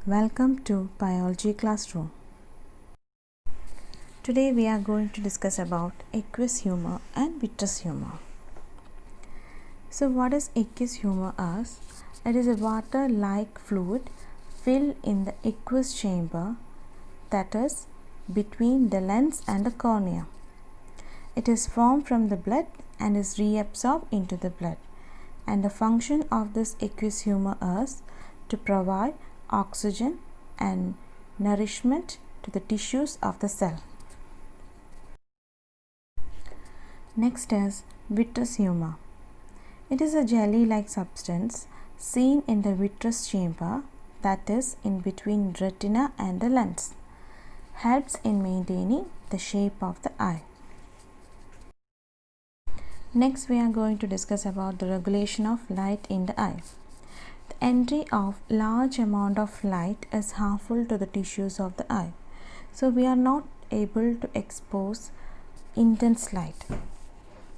Welcome to Biology Classroom. Today we are going to discuss about aqueous humor and vitreous humor. So what is aqueous humor is? It is a water-like fluid filled in the aqueous chamber, that is between the lens and the cornea. It is formed from the blood and is reabsorbed into the blood. And the function of this aqueous humor is to provide oxygen and nourishment to the tissues of the cell. Next is vitreous humor. It is a jelly-like substance seen in the vitreous chamber, that is in between retina and the lens. Helps in maintaining the shape of the eye. Next we are going to discuss about the regulation of light in the eye. The entry of large amount of light is harmful to the tissues of the eye. So we are not able to expose intense light.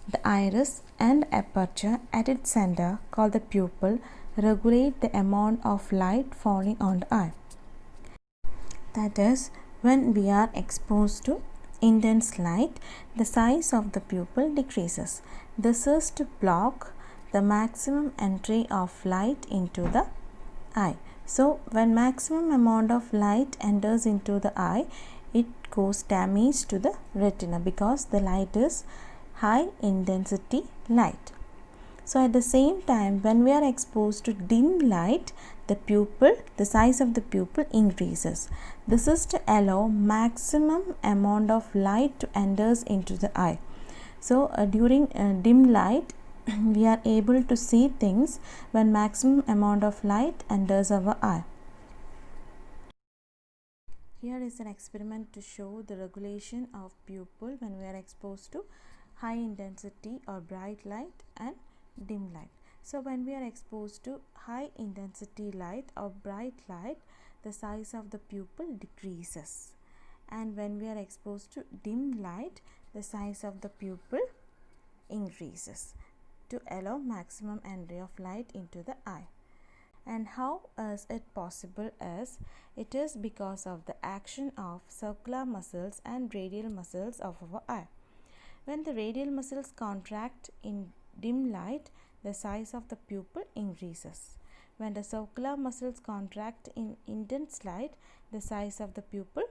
The iris and aperture at its center, called the pupil, regulate the amount of light falling on the eye. That is, when we are exposed to intense light, the size of the pupil decreases. This is to block the maximum entry of light into the eye. So when maximum amount of light enters into the eye, it causes damage to the retina because the light is high intensity light. So at the same time, when we are exposed to dim light, the size of the pupil increases. This is to allow maximum amount of light to enters into the eye. So during dim light, we are able to see things when maximum amount of light enters our eye. Here is an experiment to show the regulation of pupil when we are exposed to high intensity or bright light and dim light. So when we are exposed to high intensity light or bright light, the size of the pupil decreases. And when we are exposed to dim light, the size of the pupil increases to allow maximum entry of light into the eye. And how is it possible? It is because of the action of circular muscles and radial muscles of our eye. When the radial muscles contract in dim light, the size of the pupil increases. When the circular muscles contract in intense light, the size of the pupil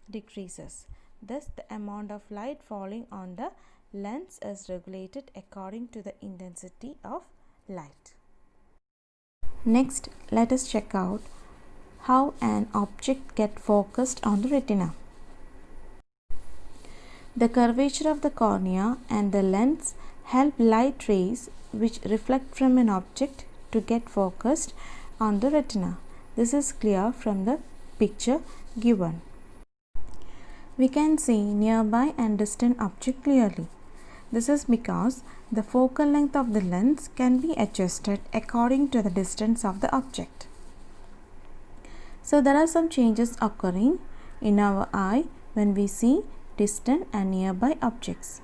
decreases. Thus, the amount of light falling on the lens is regulated according to the intensity of light. Next, let us check out how an object gets focused on the retina. The curvature of the cornea and the lens help light rays which reflect from an object to get focused on the retina. This is clear from the picture given. We can see nearby and distant object clearly. This is because the focal length of the lens can be adjusted according to the distance of the object. So there are some changes occurring in our eye when we see distant and nearby objects.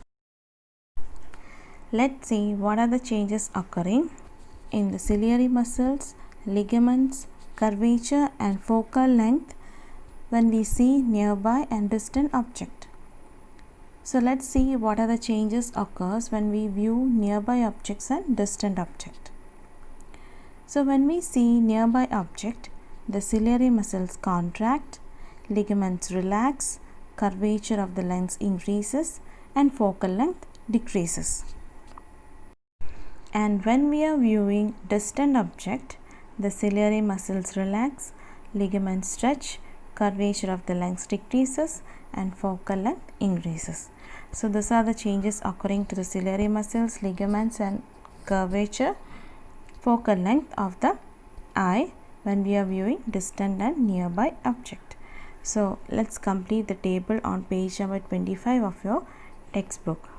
Let's see what are the changes occurring in the ciliary muscles, ligaments, curvature and focal length when we see nearby and distant object. So let's see what are the changes occurs when we view nearby objects and distant object. So when we see nearby object, the ciliary muscles contract, ligaments relax, curvature of the lens increases and focal length decreases. And when we are viewing distant object, the ciliary muscles relax, ligaments stretch, curvature of the lens decreases and focal length increases. So these are the changes occurring to the ciliary muscles, ligaments and curvature, focal length of the eye when we are viewing distant and nearby object. So let's complete the table on page number 25 of your textbook.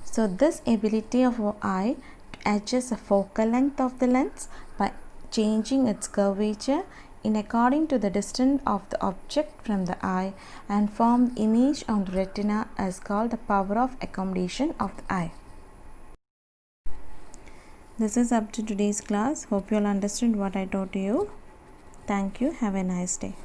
So this ability of our eye to adjust the focal length of the lens by changing its curvature in according to the distance of the object from the eye and form the image on the retina is called the power of accommodation of the eye. This is up to today's class. Hope you all understood what I taught you. Thank you. Have a nice day.